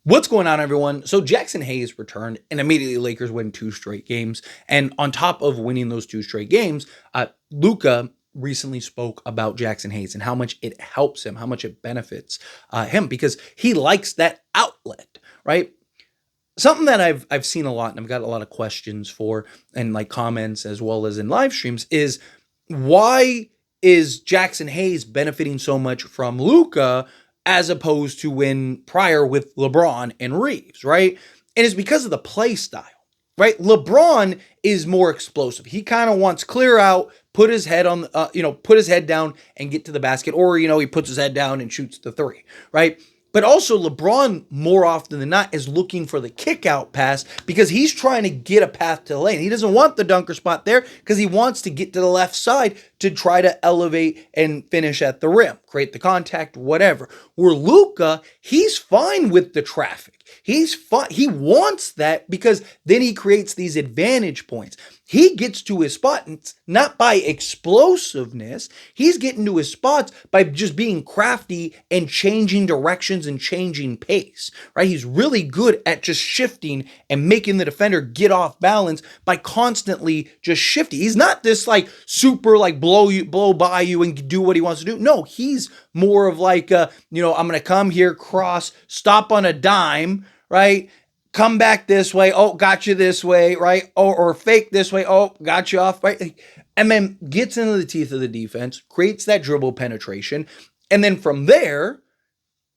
What's going on, everyone? So Jaxson Hayes returned, and immediately Lakers win two straight games. And on top of winning those two straight games, Luca recently spoke about Jaxson Hayes and how much it helps him, how much it benefits him, because he likes that outlet, right? Something that I've seen a lot, and I've got a lot of questions for, and like comments as well as in live streams, is why is Jaxson Hayes benefiting so much from Luca as opposed to when prior with LeBron and Reeves, right? And it's because of the play style, right? LeBron is more explosive. He kind of wants clear out, put his head on, put his head down and get to the basket, or he puts his head down and shoots the three, right? But also LeBron, more often than not, is looking for the kick out pass because he's trying to get a path to the lane. He doesn't want the dunker spot there because he wants to get to the left side to try to elevate and finish at the rim, create the contact, whatever. Where Luka, he's fine with the traffic. He's fine. He wants that because then he creates these advantage points. He gets to his spot not by explosiveness. He's getting to his spots by just being crafty and changing directions and changing pace, right? He's really good at just shifting and making the defender get off balance by constantly just shifting. He's not this like super like blow by you and do what he wants to do. No, he's more of like, I'm going to come here, cross, stop on a dime, right? Come back this way. Oh, got you this way, right? Or fake this way. Oh, got you off, right? And then gets into the teeth of the defense, creates that dribble penetration. And then from there,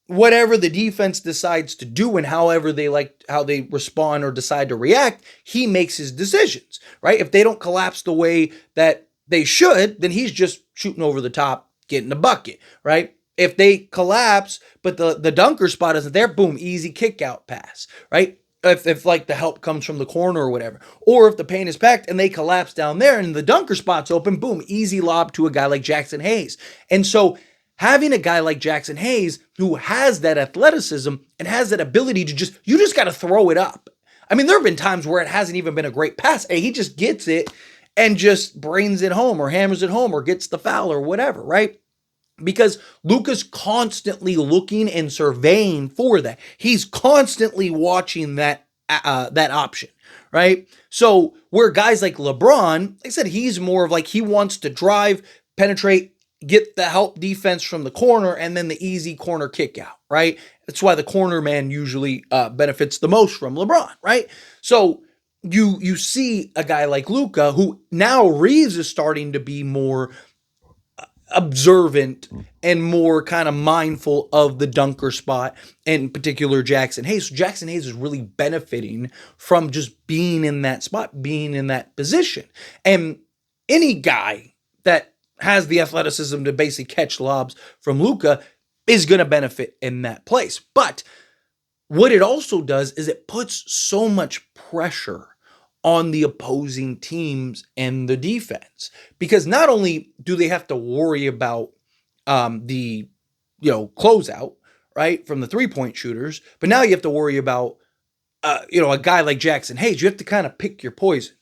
whatever the defense decides to do and however they like, how they respond or decide to react, he makes his decisions, right? If they don't collapse the way that they should, then he's just shooting over the top, getting the bucket, right? If they collapse, but the dunker spot isn't there, boom, easy kick out pass, right? If like the help comes from the corner or whatever, or if the paint is packed and they collapse down there and the dunker spot's open, boom, easy lob to a guy like Jaxson Hayes. And so having a guy like Jaxson Hayes who has that athleticism and has that ability to you just got to throw it up. I mean, there have been times where it hasn't even been a great pass. He just gets it and just brains it home or hammers it home or gets the foul or whatever, right? Because Luka's constantly looking and surveying for that. He's constantly watching that option, right? So where guys like LeBron, like I said, he's more of like he wants to drive, penetrate, get the help defense from the corner, and then the easy corner kick out, right? That's why the corner man usually benefits the most from LeBron, right? So you see a guy like Luka, who now Reeves is starting to be more observant and more kind of mindful of the dunker spot, in particular Jaxson Hayes. So Jaxson Hayes is really benefiting from just being in that spot, being in that position. And any guy that has the athleticism to basically catch lobs from Luka is going to benefit in that place. But what it also does is it puts so much pressure on the opposing teams and the defense, because not only do they have to worry about the closeout, right, from the 3-point shooters, but now you have to worry about a guy like Jaxson Hayes. You have to kind of pick your poison,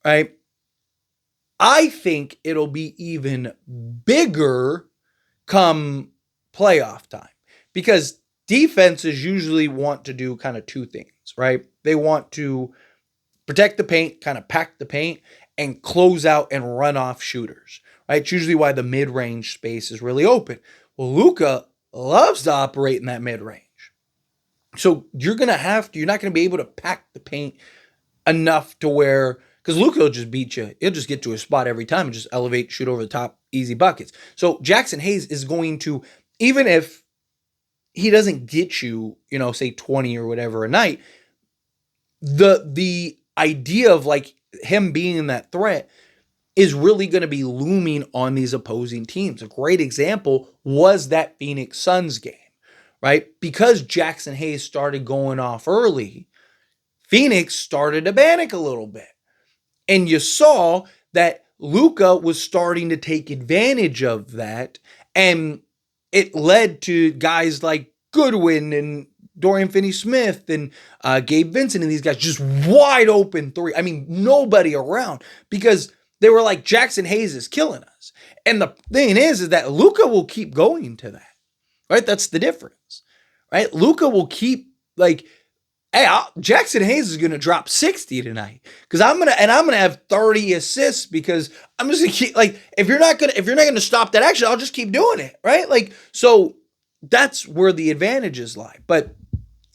right? I think it'll be even bigger come playoff time, because defenses usually want to do kind of two things, right? They want to protect the paint, kind of pack the paint, and close out and run off shooters, right? It's usually why the mid-range space is really open. Well, Luka loves to operate in that mid-range. So you're not going to be able to pack the paint enough to where, because Luka will just beat you. He'll just get to his spot every time and just elevate, shoot over the top, easy buckets. So Jaxson Hayes is going to, even if he doesn't get you, say 20 or whatever a night, the idea of like him being in that threat is really going to be looming on these opposing teams. A great example was that Phoenix Suns game, right? Because Jaxson Hayes started going off early, Phoenix started to panic a little bit. And you saw that Luka was starting to take advantage of that, and it led to guys like Goodwin and Dorian Finney-Smith and Gabe Vincent and these guys just wide open three. I mean, nobody around, because they were like, Jaxson Hayes is killing us. And the thing is that Luka will keep going to that, right? That's the difference, right? Luka will keep like, hey, Jaxson Hayes is going to drop 60 tonight because I'm going to have 30 assists because I'm just going to keep, like, if you're not going to stop that action, I'll just keep doing it. Right. Like, so that's where the advantages lie. But,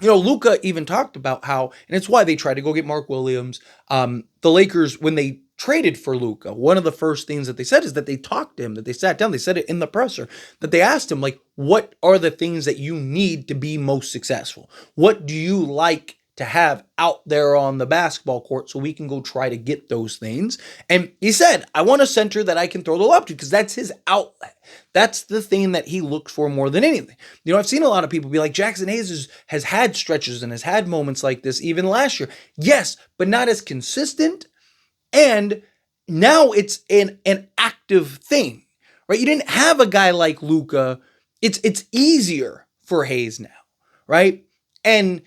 Luka even talked about how, and it's why they tried to go get Mark Williams. The Lakers, when they traded for Luka, one of the first things that they said is that they talked to him, that they sat down, they said it in the presser, that they asked him, like, what are the things that you need to be most successful? What do you like to have out there on the basketball court so we can go try to get those things? And he said, I want a center that I can throw the lob to because that's his outlet. That's the thing that he looks for more than anything. I've seen a lot of people be like, Jaxson Hayes has had stretches and has had moments like this even last year. Yes, but not as consistent. And now it's an active thing, right? You didn't have a guy like Luka. It's easier for Hayes now, right? And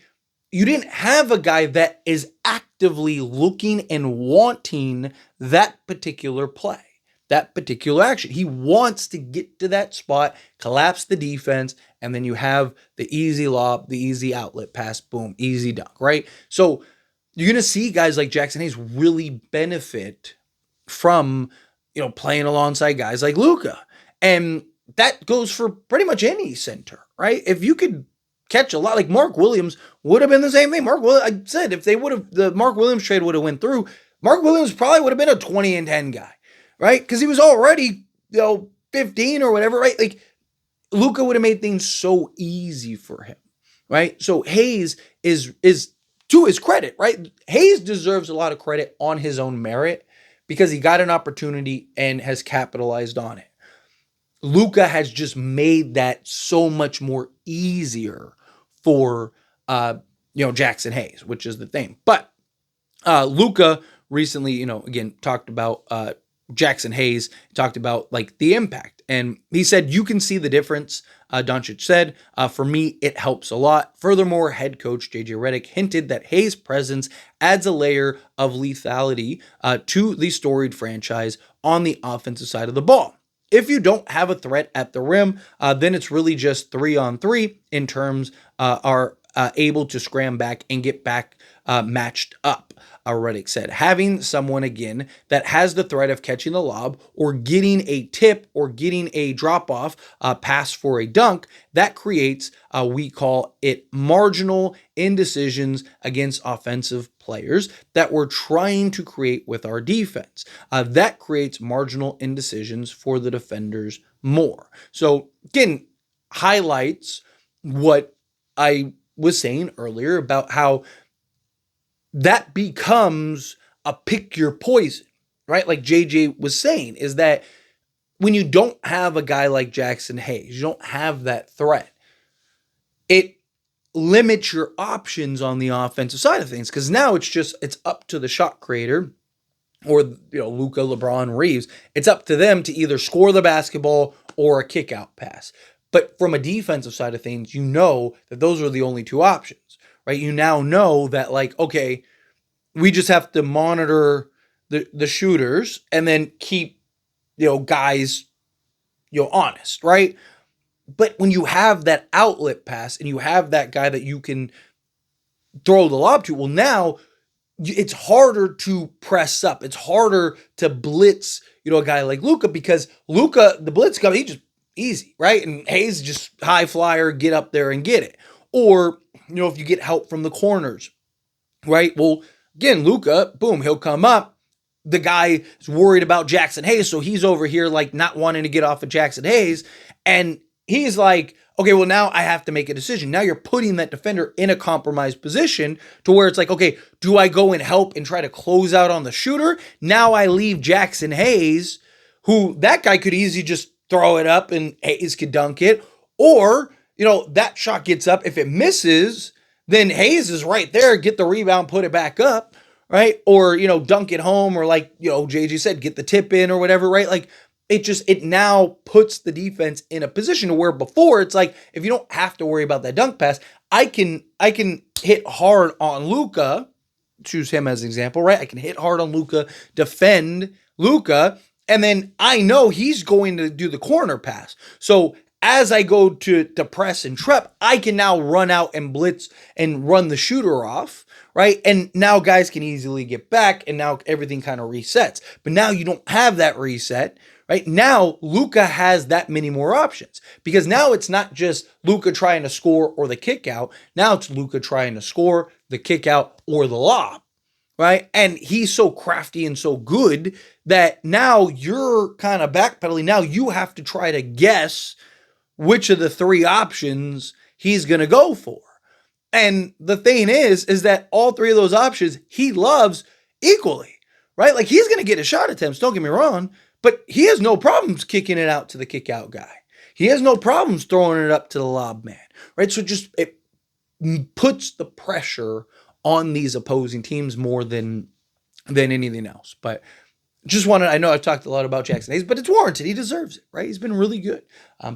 you didn't have a guy that is actively looking and wanting that particular play, that particular action. He wants to get to that spot, collapse the defense, and then you have the easy lob, the easy outlet pass, boom, easy dunk, right? So you're going to see guys like Jaxson Hayes really benefit from, playing alongside guys like Luka. And that goes for pretty much any center, right? If you could catch a lot, like Mark Williams would have been the same thing. I said, if the Mark Williams trade would have went through, Mark Williams probably would have been a 20 and 10 guy, right? Because he was already, 15 or whatever, right? Like, Luka would have made things so easy for him, right? So Hayes is to his credit, right? Hayes deserves a lot of credit on his own merit because he got an opportunity and has capitalized on it. Luka has just made that so much more easier for Jaxson Hayes, which is the thing. But Luka recently, again, talked about Jaxson Hayes, talked about like the impact. And he said, you can see the difference. Doncic said, for me, it helps a lot. Furthermore, head coach JJ Redick hinted that Hayes' presence adds a layer of lethality to the storied franchise on the offensive side of the ball. If you don't have a threat at the rim, then it's really just 3-on-3 in terms are able to scram back and get back matched up, Redick said. Having someone, again, that has the threat of catching the lob or getting a tip or getting a drop-off pass for a dunk, that creates, we call it marginal indecisions against offensive players that we're trying to create with our defense. That creates marginal indecisions for the defenders more. So, again, highlights what I was saying earlier about how that becomes a pick your poison, right? Like JJ was saying, is that when you don't have a guy like Jaxson Hayes, you don't have that threat, it limits your options on the offensive side of things because now it's up to the shot creator or Luka, LeBron, Reeves. It's up to them to either score the basketball or a kick out pass. But from a defensive side of things, you know that those are the only two options, right? You now know that, like, okay, we just have to monitor the shooters and then keep, guys, honest, right? But when you have that outlet pass and you have that guy that you can throw the lob to, well, now it's harder to press up. It's harder to blitz, a guy like Luka because Luka, the blitz guy, he just easy, right? And Hayes just high flyer, get up there and get it. Or, if you get help from the corners, right? Well, again, Luka, boom, he'll come up. The guy is worried about Jaxson Hayes, so he's over here like not wanting to get off of Jaxson Hayes. And he's like, okay, well, now I have to make a decision. Now you're putting that defender in a compromised position to where it's like, okay, do I go and help and try to close out on the shooter? Now I leave Jaxson Hayes, who that guy could easily just throw it up and Hayes could dunk it. Or, that shot gets up. If it misses, then Hayes is right there, get the rebound, put it back up, right? Or, dunk it home or like, JJ said, get the tip in or whatever, right? Like it now puts the defense in a position where before it's like, if you don't have to worry about that dunk pass, I can hit hard on Luka, choose him as an example, right? I can hit hard on Luka, defend Luka, and then I know he's going to do the corner pass. So as I go to press and trap, I can now run out and blitz and run the shooter off, right? And now guys can easily get back, and now everything kind of resets. But now you don't have that reset, right? Now Luka has that many more options, because now it's not just Luka trying to score or the kick out. Now it's Luka trying to score, the kick out, or the lob, right? And he's so crafty and so good that now you're kind of backpedaling. Now you have to try to guess which of the three options he's going to go for. And the thing is that all three of those options he loves equally, right? Like, he's going to get his shot attempts, don't get me wrong, but he has no problems kicking it out to the kick out guy. He has no problems throwing it up to the lob man, right? So just it puts the pressure on these opposing teams more than anything else. But I know I've talked a lot about Jaxson Hayes, but it's warranted. He deserves it, right? He's been really good.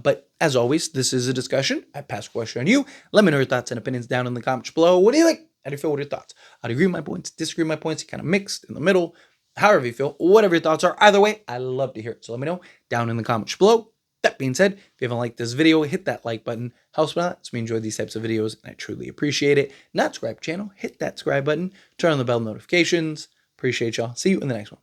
But as always, this is a discussion. I pass a question on you. Let me know your thoughts and opinions down in the comments below. What do you think? How do you feel? What are your thoughts? I'd agree with my points, disagree with my points, kind of mixed in the middle. However you feel, whatever your thoughts are, either way, I love to hear it. So let me know down in the comments below. That being said, if you haven't liked this video, hit that like button. Helps me out. It's me enjoy these types of videos, and I truly appreciate it. Not subscribe channel, hit that subscribe button, turn on the bell notifications. Appreciate y'all. See you in the next one.